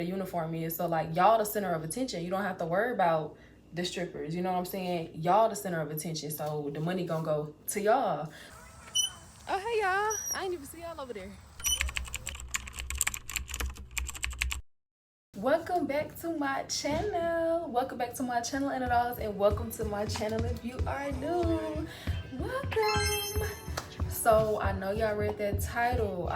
the uniform is. So like y'all the center of attention. You don't have to worry about the strippers. You know what I'm saying? Y'all the center of attention. So the money gonna go to y'all. Oh hey y'all. I ain't even see y'all over there. Welcome back to my channel. Welcome back to my channel, Anna Dollz, and welcome to my channel if you are new. Welcome. So I know y'all read that title.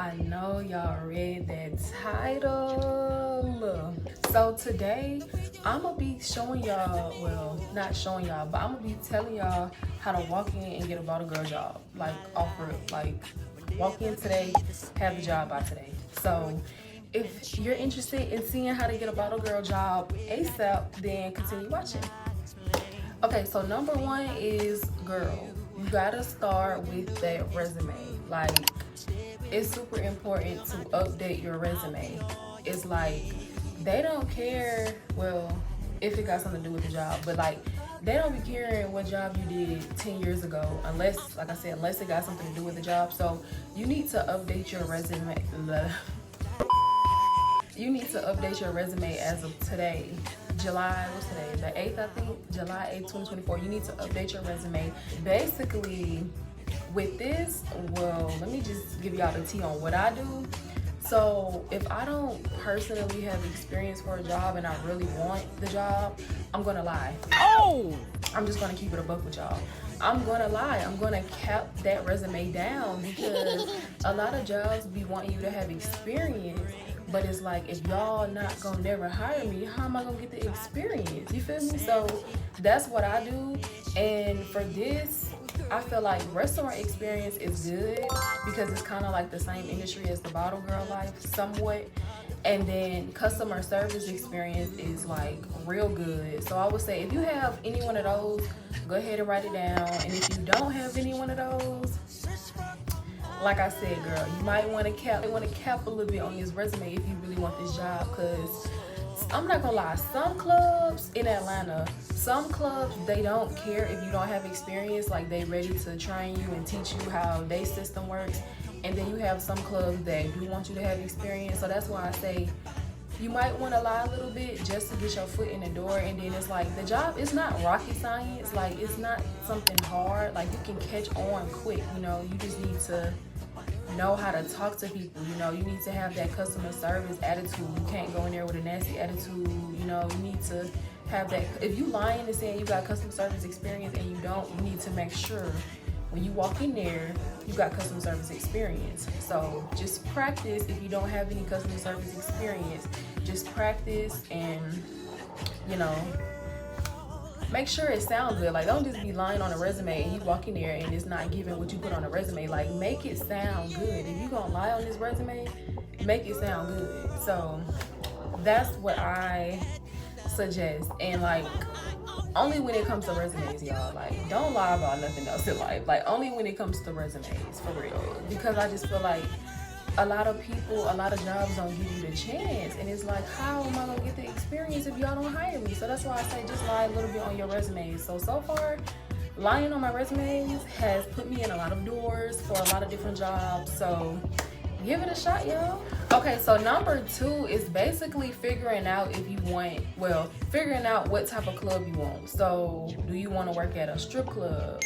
So today I'm gonna be showing y'all, well, not showing y'all, but I'm gonna be telling y'all how to walk in and get a bottle girl job. Like offer it, like walk in today, have the job by today. So if you're interested in seeing how to get a bottle girl job ASAP, then continue watching. Okay, so number one is, girl, you gotta start with that resume. Like, it's super important to update your resume. It's like, they don't care, well, if it got something to do with the job, but like, they don't be caring what job you did 10 years ago, unless, like I said, unless it got something to do with the job. So you need to update your resume. You need to update your resume as of today. July, what's today? The 8th, I think. July 8th, 2024. You need to update your resume. Basically, with this, well, let me just give y'all the tea on what I do. So if I don't personally have experience for a job and I really want the job, I'm gonna lie. Oh! I'm just gonna keep it a buck with y'all. I'm gonna lie. I'm gonna cap that resume down because a lot of jobs be wanting you to have experience. But it's like, if y'all not gonna never hire me, how am I gonna get the experience? You feel me? So that's what I do. And for this, I feel like restaurant experience is good because it's kind of like the same industry as the bottle girl life, somewhat. And then customer service experience is like real good. So I would say if you have any one of those, go ahead and write it down. And if you don't have any one of those, like I said, girl, you might want to cap a little bit on this resume if you really want this job. Because I'm not gonna lie, some clubs in Atlanta, some clubs, they don't care if you don't have experience. Like, they ready to train you and teach you how their system works. And then you have some clubs that do want you to have experience. So that's why I say you might want to lie a little bit just to get your foot in the door. And then it's like, the job is not rocket science. Like, it's not something hard. Like, you can catch on quick, you know. You just need to know how to talk to people. You know, you need to have that customer service attitude. You can't go in there with a nasty attitude. You know, you need to have that. If you lying and saying you got customer service experience and you don't, you need to make sure when you walk in there, you got customer service experience. So just practice. If you don't have any customer service experience, just practice and, you know, make sure it sounds good. Like, don't just be lying on a resume and you walk in there and it's not giving what you put on a resume. Like, make it sound good. If you gonna lie on this resume, make it sound good. So that's what I suggest. And like, only when it comes to resumes, y'all. Like, don't lie about nothing else in life. Like, only when it comes to resumes, for real. Because I just feel like a lot of people, a lot of jobs don't give you the chance. And it's like, how am I gonna get the experience if y'all don't hire me? So that's why I say just lie a little bit on your resumes. So far, lying on my resumes has put me in a lot of doors for a lot of different jobs. So give it a shot, y'all. Okay, so number two is basically figuring out if you want, well, figuring out what type of club you want. So do you want to work at a strip club?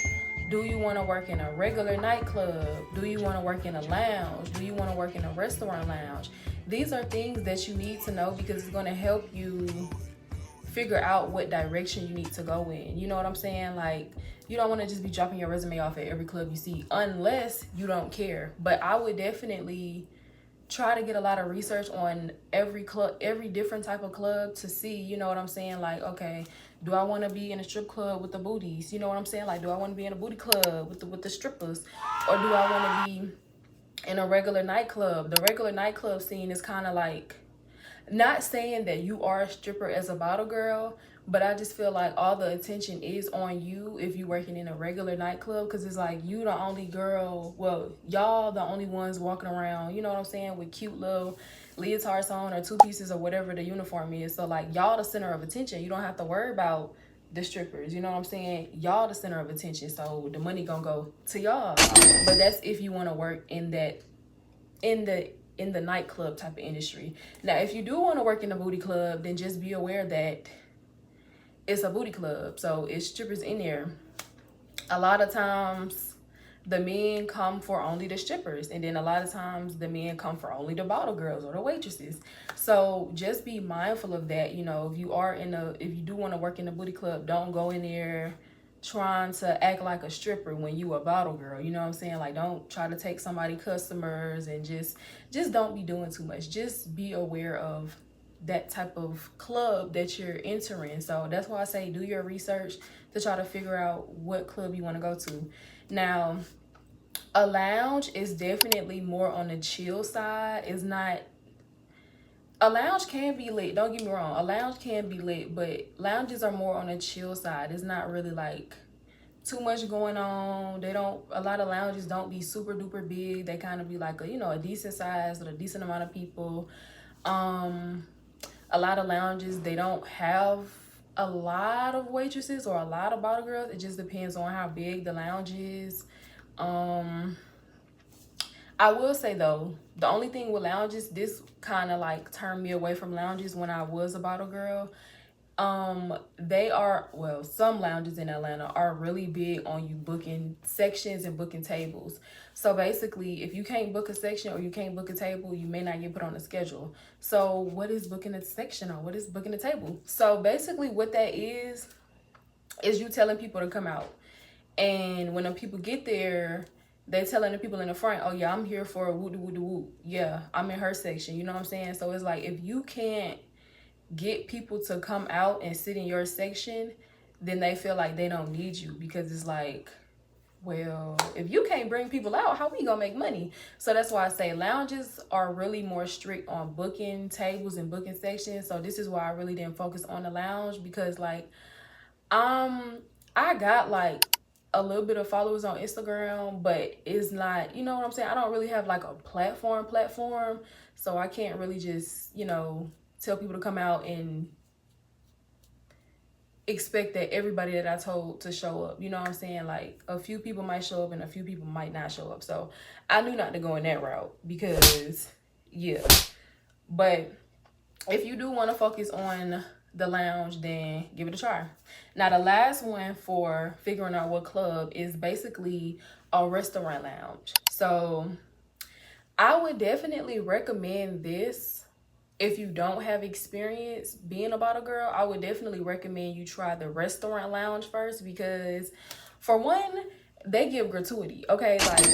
Do you want to work in a regular nightclub? Do you want to work in a lounge? Do you want to work in a restaurant lounge? These are things that you need to know because it's going to help you figure out what direction you need to go in. You know what I'm saying? Like, you don't want to just be dropping your resume off at every club you see unless you don't care. But I would definitely try to get a lot of research on every club, every different type of club to see, you know what I'm saying? Like, okay, do I want to be in a strip club with the booties? You know what I'm saying? Like, do I want to be in a booty club with the strippers? Or do I want to be in a regular nightclub? The regular nightclub scene is kind of like, not saying that you are a stripper as a bottle girl, but I just feel like all the attention is on you if you're working in a regular nightclub, because it's like you the only girl, well, y'all the only ones walking around, you know what I'm saying, with cute little leotards on or two pieces or whatever the uniform is. So like, y'all the center of attention. You don't have to worry about the strippers, you know what I'm saying? Y'all the center of attention, so the money gonna go to y'all. But that's if you want to work in that, in the in the nightclub type of industry. Now, if you do want to work in a booty club, then just be aware that it's a booty club, so it's strippers in there. A lot of times the men come for only the strippers, and then a lot of times the men come for only the bottle girls or the waitresses. So just be mindful of that. You know, if you do want to work in a booty club, don't go in there trying to act like a stripper when you a bottle girl. You know what I'm saying? Like, don't try to take somebody customers, and just don't be doing too much. Just be aware of that type of club that you're entering. So that's why I say do your research to try to figure out what club you want to go to. Now, a lounge is definitely more on the chill side. It's not, a lounge can be lit, don't get me wrong, a lounge can be lit, but lounges are more on the chill side. It's not really like too much going on. A lot of lounges don't be super duper big. They kind of be like a decent size with a decent amount of people. A lot of lounges, they don't have a lot of waitresses or a lot of bottle girls. It just depends on how big the lounge is. I will say though, the only thing with lounges, this kind of like turned me away from lounges when I was a bottle girl. Some lounges in Atlanta are really big on you booking sections and booking tables. So basically, if you can't book a section or you can't book a table, you may not get put on the schedule. So what is booking a section or what is booking a table? So basically what that is you telling people to come out. And when the people get there, they telling the people in the front, oh yeah, I'm here for a woo doo woo doo woo. Yeah, I'm in her section. You know what I'm saying? So it's like, if you can't get people to come out and sit in your section, then they feel like they don't need you, because it's like, well, if you can't bring people out, how we gonna make money? So that's why I say lounges are really more strict on booking tables and booking sections. So this is why I really didn't focus on the lounge, because like I got like a little bit of followers on Instagram, but it's not, you know what I'm saying? I don't really have like a platform. So I can't really just, tell people to come out and expect that everybody that I told to show up. You know what I'm saying? Like, a few people might show up and a few people might not show up. So I knew not to go in that route, because yeah. But if you do want to focus on the lounge, then give it a try. Now, the last one for figuring out what club is basically a restaurant lounge. So I would definitely recommend this. If you don't have experience being a bottle girl, I would definitely recommend you try the restaurant lounge first, because for one, they give gratuity. Okay, like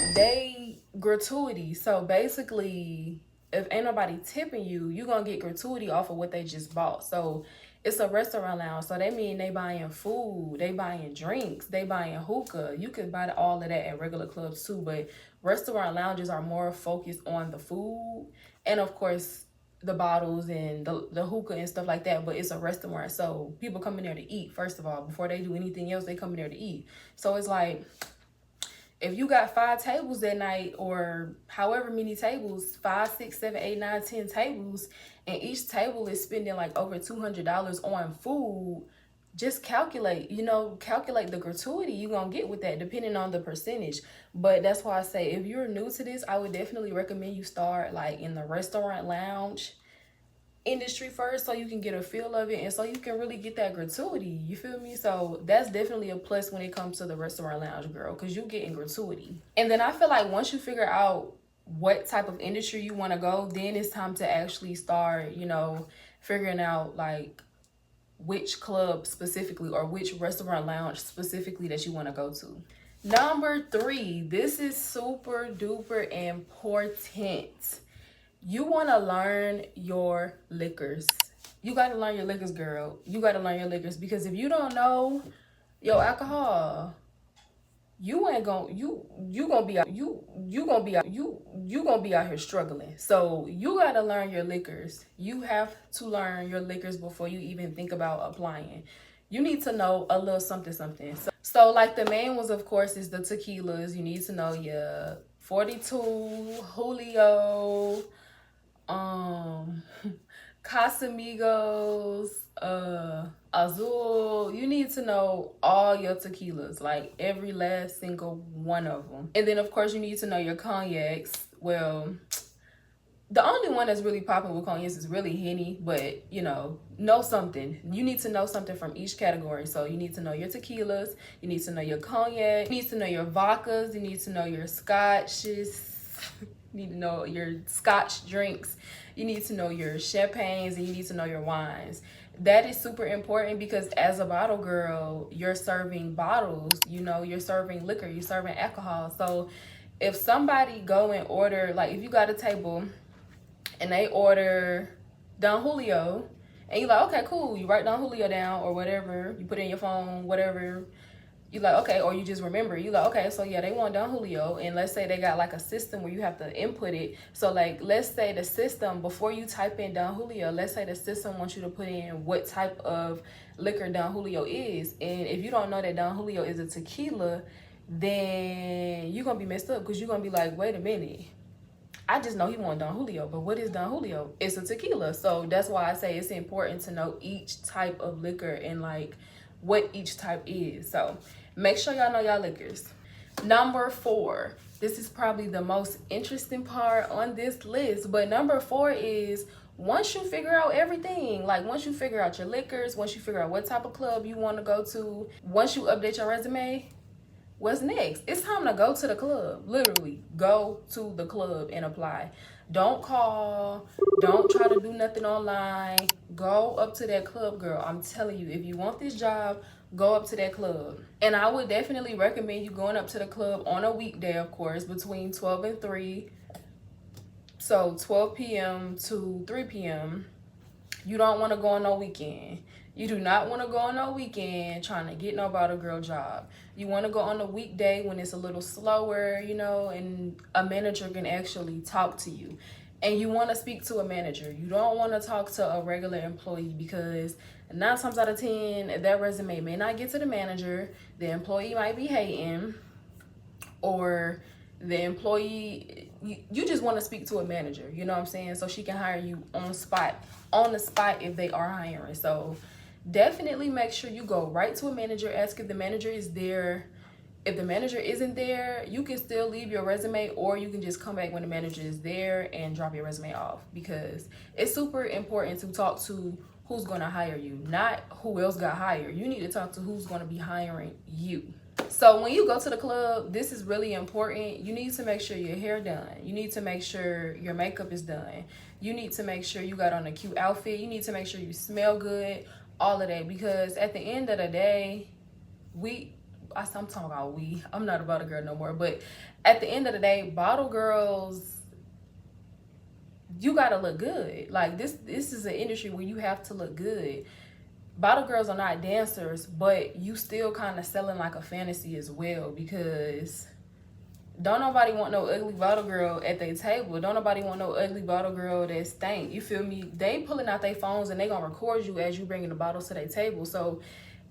gratuity. So basically, if ain't nobody tipping you, you're gonna get gratuity off of what they just bought. So it's a restaurant lounge, so that mean they buying food, they buying drinks, they buying hookah. You can buy all of that at regular clubs too, but restaurant lounges are more focused on the food and of course the bottles and the hookah and stuff like that. But it's a restaurant, so people come in there to eat. First of all, before they do anything else, they come in there to eat. So it's like, if you got 5 tables that night, or however many tables, 5, 6, 7, 8, 9, 10 tables, and each table is spending like over $200 on food, just calculate the gratuity you're gonna get with that, depending on the percentage. But that's why I say, if you're new to this, I would definitely recommend you start like in the restaurant lounge industry first, so you can get a feel of it and so you can really get that gratuity. You feel me? So that's definitely a plus when it comes to the restaurant lounge, girl, because you're getting gratuity. And then I feel like once you figure out what type of industry you want to go, then it's time to actually start figuring out like which club specifically or which restaurant lounge specifically that you want to go to. Number 3, this is super duper important. You want to learn your liquors. You got to learn your liquors, girl. You got to learn your liquors, because if you don't know your alcohol, you gonna be out here struggling. So you got to learn your liquors. You have to learn your liquors before you even think about applying. You need to know a little something. So like the main ones, of course, is the tequilas. You need to know your 42, Julio, Casamigos, Azul. You need to know all your tequilas, like every last single one of them. And then of course you need to know your cognacs. Well, The only one that's really popping with cognacs is really Henny, but you know something. You need to know something from each category. So you need to know your tequilas, you need to know your cognac, you need to know your vodkas, you need to know your scotches, you need to know your scotch drinks, you need to know your champagnes, and you need to know your wines. That is super important because as a bottle girl, you're serving bottles, you're serving liquor, you're serving alcohol. So if somebody go and order, like if you got a table and they order Don Julio, and you're like, okay, cool. You write Don Julio down or whatever. You put it in your phone, whatever. You like, okay, or you just remember. You like, okay, so yeah, they want Don Julio. And let's say they got like a system where you have to input it. So like, let's say the system, before you type in Don Julio, let's say the system wants you to put in what type of liquor Don Julio is. And if you don't know that Don Julio is a tequila, then you're going to be messed up because you're going to be like, wait a minute. I just know he want Don Julio, but what is Don Julio? It's a tequila. So that's why I say it's important to know each type of liquor and like what each type is. So make sure y'all know y'all liquors. Number 4, this is probably the most interesting part on this list, but number 4 is once you figure out everything, like once you figure out your liquors, once you figure out what type of club you want to go to, once you update your resume, what's next? It's time to go to the club. Literally, go to the club and apply. Don't call. Don't try to do nothing online. Go up to that club, girl. I'm telling you, if you want this job, go up to that club. And I would definitely recommend you going up to the club on a weekday, of course, between 12 and 3. So 12 p.m. to 3 p.m. You don't want to go on no weekend. You do not want to go on no weekend trying to get no bottle girl job. You want to go on a weekday when it's a little slower, and a manager can actually talk to you. And you want to speak to a manager. You don't want to talk to a regular employee because 9 times out of 10, that resume may not get to the manager. The employee might be hating, or the employee, you just want to speak to a manager, you know what I'm saying? So she can hire you on the spot if they are hiring. So definitely make sure you go right to a manager, ask if the manager is there. If the manager isn't there, you can still leave your resume, or you can just come back when the manager is there and drop your resume off, because it's super important to talk to who's going to hire you, not who else got hired. You need to talk to who's going to be hiring you. So when you go to the club, this is really important. You need to make sure your hair done. You need to make sure your makeup is done. You need to make sure you got on a cute outfit. You need to make sure you smell good, all of that, because at the end of the day, I'm talking about I'm not a bottle girl no more, but at the end of the day, bottle girls, you gotta look good. Like this is an industry where you have to look good. Bottle girls are not dancers, but you still kind of selling like a fantasy as well, because don't nobody want no ugly bottle girl at their table. Don't nobody want no ugly bottle girl that stink. You feel me? They pulling out their phones and they gonna record you as you bringing the bottles to their table. So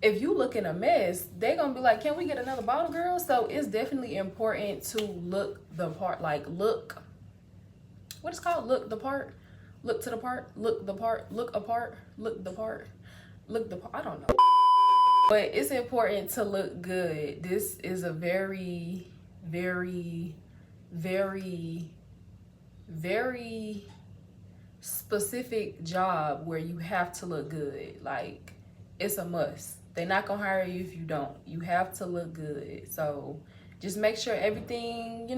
if you looking a mess, they gonna be like, can we get another bottle girl? So it's definitely important to look the part. Like look the part, look to the part, look the part, look apart, look the part, look the part. I don't know, but it's important to look good. This is a very, very, very, very specific job where you have to look good. Like it's a must. They're not gonna hire you if you don't. You have to look good. So just make sure everything,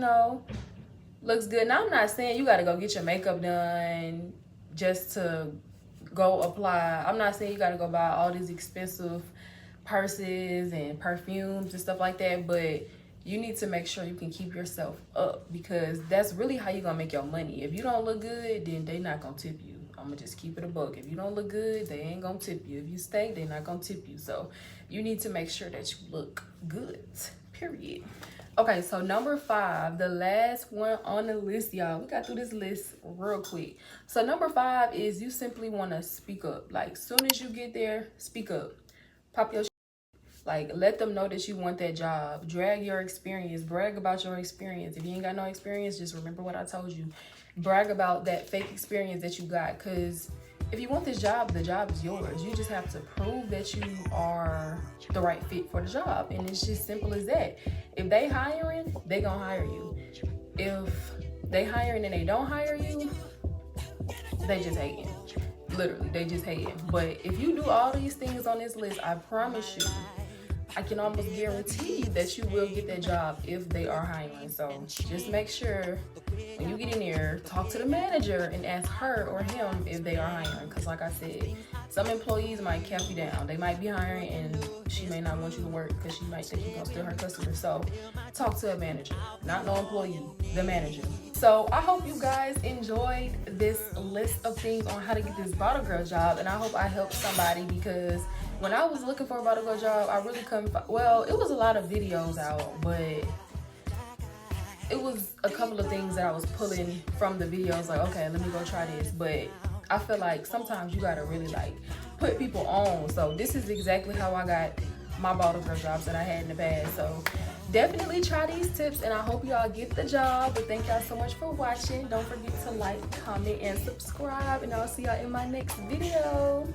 looks good. Now I'm not saying you gotta go get your makeup done just to go apply. I'm not saying you gotta go buy all these expensive purses and perfumes and stuff like that, but you need to make sure you can keep yourself up, because that's really how you're gonna make your money. If you don't look good, then they not gonna tip you. I'm gonna just keep it a buck. If you don't look good, they ain't gonna tip you. If you stink, they're not gonna tip you. So you need to make sure that you look good, period. Okay, so number 5, the last one on the list, y'all. We got through this list real quick. So number 5 is you simply want to speak up. Like, soon as you get there, speak up. Pop your like, let them know that you want that job. Drag your experience. Brag about your experience. If you ain't got no experience, just remember what I told you. Brag about that fake experience that you got, because if you want this job, the job is yours. You just have to prove that you are the right fit for the job. And it's just simple as that. If they hiring, they gonna hire you. If they hiring and they don't hire you, they just hating. Literally, they just hating. But if you do all these things on this list, I promise you, I can almost guarantee you that you will get that job if they are hiring. So just make sure when you get in there, talk to the manager and ask her or him if they are hiring. Because like I said, some employees might cap you down. They might be hiring and she may not want you to work because she might think you're gonna steal her customers. So talk to a manager, not no employee, the manager. So I hope you guys enjoyed this list of things on how to get this bottle girl job, and I hope I helped somebody, because when I was looking for a bottle girl job, I really couldn't well, it was a lot of videos out, but it was a couple of things that I was pulling from the videos, like, okay, let me go try this. But I feel like sometimes you gotta really like put people on. So this is exactly how I got my bottle girl jobs that I had in the past. So definitely try these tips, and I hope y'all get the job. But thank y'all so much for watching. Don't forget to like, comment, and subscribe, and I'll see y'all in my next video.